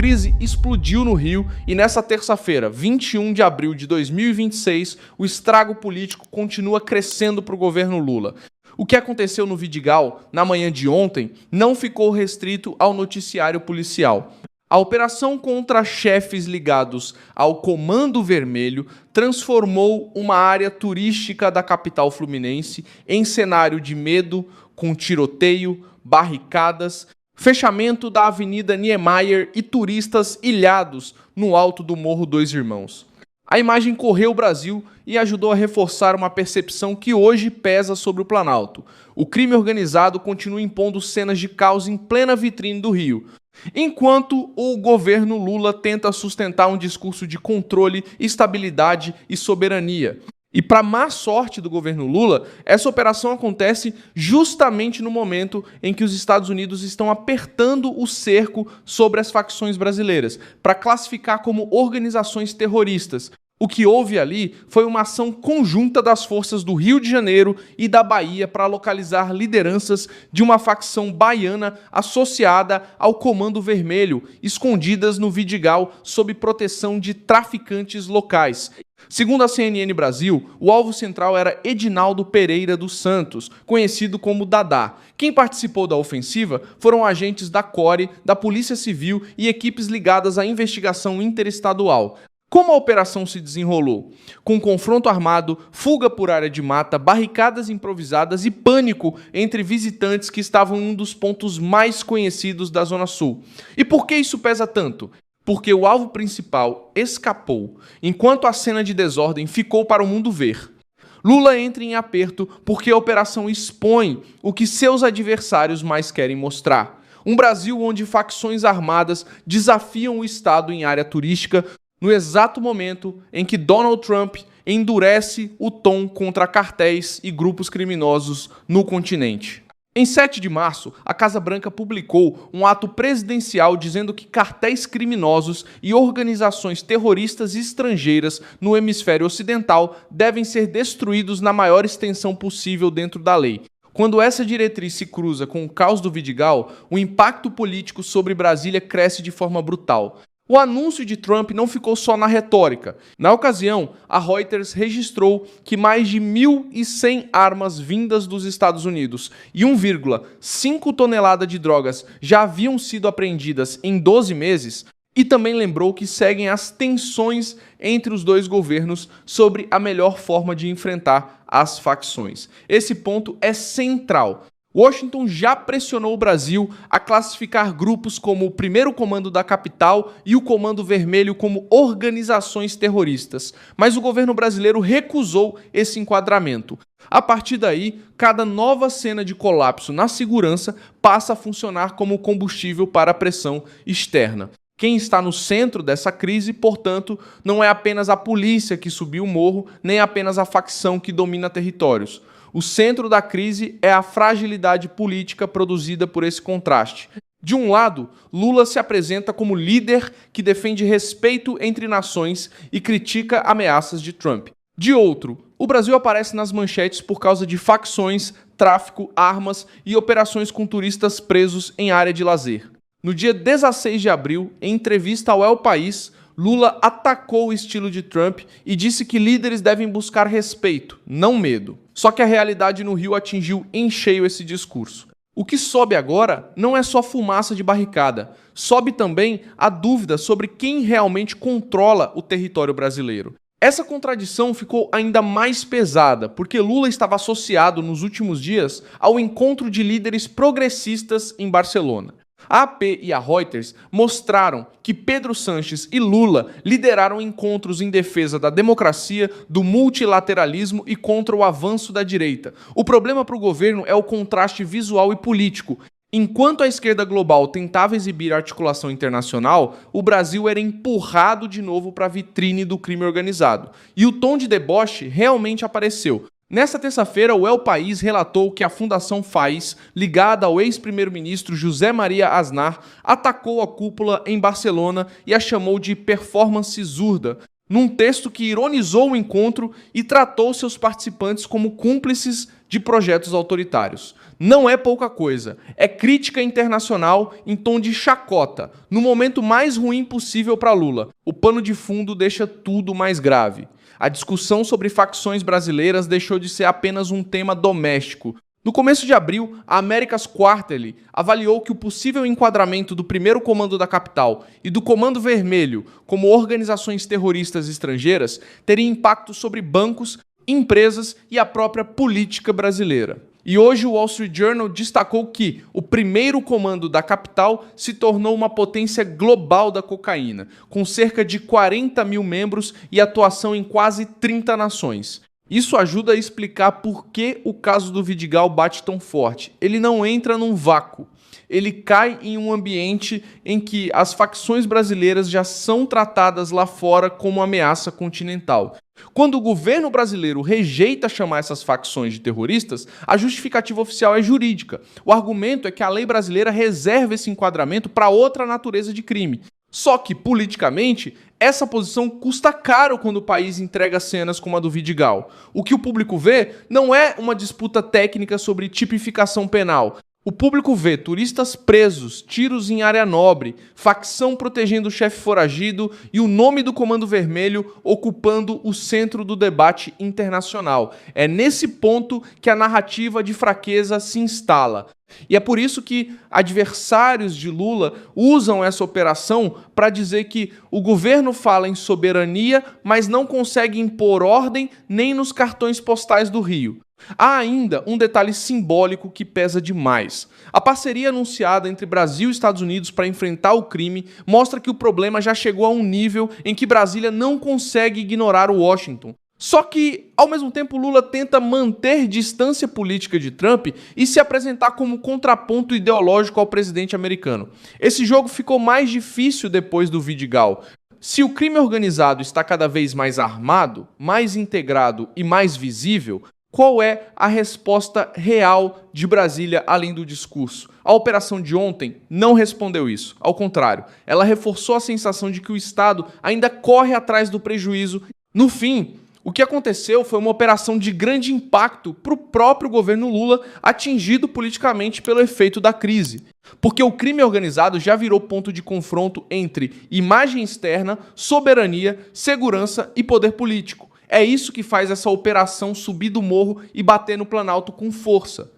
crise explodiu no Rio e nessa terça-feira, 21 de abril de 2026, o estrago político continua crescendo para o governo Lula. O que aconteceu no Vidigal na manhã de ontem não ficou restrito ao noticiário policial. A operação contra chefes ligados ao Comando Vermelho transformou uma área turística da capital fluminense em cenário de medo, com tiroteio, barricadas, fechamento da Avenida Niemeyer e turistas ilhados no alto do Morro Dois Irmãos. A imagem correu o Brasil e ajudou a reforçar uma percepção que hoje pesa sobre o Planalto. O crime organizado continua impondo cenas de caos em plena vitrine do Rio, enquanto o governo Lula tenta sustentar um discurso de controle, estabilidade e soberania. E para má sorte do governo Lula, essa operação acontece justamente no momento em que os Estados Unidos estão apertando o cerco sobre as facções brasileiras, para classificar como organizações terroristas. O que houve ali foi uma ação conjunta das forças do Rio de Janeiro e da Bahia para localizar lideranças de uma facção baiana associada ao Comando Vermelho, escondidas no Vidigal sob proteção de traficantes locais. Segundo a CNN Brasil, o alvo central era Edinaldo Pereira dos Santos, conhecido como Dadá. Quem participou da ofensiva foram agentes da CORE, da Polícia Civil e equipes ligadas à investigação interestadual. Como a operação se desenrolou? Com confronto armado, fuga por área de mata, barricadas improvisadas e pânico entre visitantes que estavam em um dos pontos mais conhecidos da Zona Sul. E por que isso pesa tanto? Porque o alvo principal escapou, enquanto a cena de desordem ficou para o mundo ver. Lula entra em aperto porque a operação expõe o que seus adversários mais querem mostrar. Um Brasil onde facções armadas desafiam o Estado em área turística no exato momento em que Donald Trump endurece o tom contra cartéis e grupos criminosos no continente. Em 7 de março, a Casa Branca publicou um ato presidencial dizendo que cartéis criminosos e organizações terroristas estrangeiras no hemisfério ocidental devem ser destruídos na maior extensão possível dentro da lei. Quando essa diretriz se cruza com o caos do Vidigal, o impacto político sobre Brasília cresce de forma brutal. O anúncio de Trump não ficou só na retórica. Na ocasião, a Reuters registrou que mais de 1.100 armas vindas dos Estados Unidos e 1,5 tonelada de drogas já haviam sido apreendidas em 12 meses, e também lembrou que seguem as tensões entre os dois governos sobre a melhor forma de enfrentar as facções. Esse ponto é central. Washington já pressionou o Brasil a classificar grupos como o Primeiro Comando da Capital e o Comando Vermelho como organizações terroristas, mas o governo brasileiro recusou esse enquadramento. A partir daí, cada nova cena de colapso na segurança passa a funcionar como combustível para a pressão externa. Quem está no centro dessa crise, portanto, não é apenas a polícia que subiu o morro, nem apenas a facção que domina territórios. O centro da crise é a fragilidade política produzida por esse contraste. De um lado, Lula se apresenta como líder que defende respeito entre nações e critica ameaças de Trump. De outro, o Brasil aparece nas manchetes por causa de facções, tráfico, armas e operações com turistas presos em área de lazer. No dia 16 de abril, em entrevista ao El País, Lula atacou o estilo de Trump e disse que líderes devem buscar respeito, não medo. Só que a realidade no Rio atingiu em cheio esse discurso. O que sobe agora não é só fumaça de barricada, sobe também a dúvida sobre quem realmente controla o território brasileiro. Essa contradição ficou ainda mais pesada, porque Lula estava associado nos últimos dias ao encontro de líderes progressistas em Barcelona. A AP e a Reuters mostraram que Pedro Sanches e Lula lideraram encontros em defesa da democracia, do multilateralismo e contra o avanço da direita. O problema para o governo é o contraste visual e político. Enquanto a esquerda global tentava exibir articulação internacional, o Brasil era empurrado de novo para a vitrine do crime organizado. E o tom de deboche realmente apareceu. Nesta terça-feira, o El País relatou que a Fundação FAIS, ligada ao ex-primeiro-ministro José Maria Aznar, atacou a cúpula em Barcelona e a chamou de performance zurda. num texto que ironizou o encontro e tratou seus participantes como cúmplices de projetos autoritários. Não é pouca coisa, é crítica internacional em tom de chacota, no momento mais ruim possível para Lula. O pano de fundo deixa tudo mais grave. A discussão sobre facções brasileiras deixou de ser apenas um tema doméstico. No começo de abril, a America's Quarterly avaliou que o possível enquadramento do primeiro comando da capital e do Comando Vermelho como organizações terroristas estrangeiras teria impacto sobre bancos, empresas e a própria política brasileira. E hoje o Wall Street Journal destacou que o primeiro comando da capital se tornou uma potência global da cocaína, com cerca de 40 mil membros e atuação em quase 30 nações. Isso ajuda a explicar por que o caso do Vidigal bate tão forte. Ele não entra num vácuo. Ele cai em um ambiente em que as facções brasileiras já são tratadas lá fora como ameaça continental. Quando o governo brasileiro rejeita chamar essas facções de terroristas, a justificativa oficial é jurídica. O argumento é que a lei brasileira reserva esse enquadramento para outra natureza de crime. Só que, politicamente, essa posição custa caro quando o país entrega cenas como a do Vidigal. O que o público vê não é uma disputa técnica sobre tipificação penal. O público vê turistas presos, tiros em área nobre, facção protegendo o chefe foragido e o nome do Comando Vermelho ocupando o centro do debate internacional. É nesse ponto que a narrativa de fraqueza se instala. E é por isso que adversários de Lula usam essa operação para dizer que o governo fala em soberania, mas não consegue impor ordem nem nos cartões postais do Rio. Há ainda um detalhe simbólico que pesa demais. A parceria anunciada entre Brasil e Estados Unidos para enfrentar o crime mostra que o problema já chegou a um nível em que Brasília não consegue ignorar o Washington. Só que, ao mesmo tempo, Lula tenta manter distância política de Trump e se apresentar como contraponto ideológico ao presidente americano. Esse jogo ficou mais difícil depois do Vidigal. Se o crime organizado está cada vez mais armado, mais integrado e mais visível, qual é a resposta real de Brasília além do discurso? A operação de ontem não respondeu isso. Ao contrário, ela reforçou a sensação de que o Estado ainda corre atrás do prejuízo. No fim, o que aconteceu foi uma operação de grande impacto para o próprio governo Lula, atingido politicamente pelo efeito da crise. Porque o crime organizado já virou ponto de confronto entre imagem externa, soberania, segurança e poder político. É isso que faz essa operação subir do morro e bater no Planalto com força.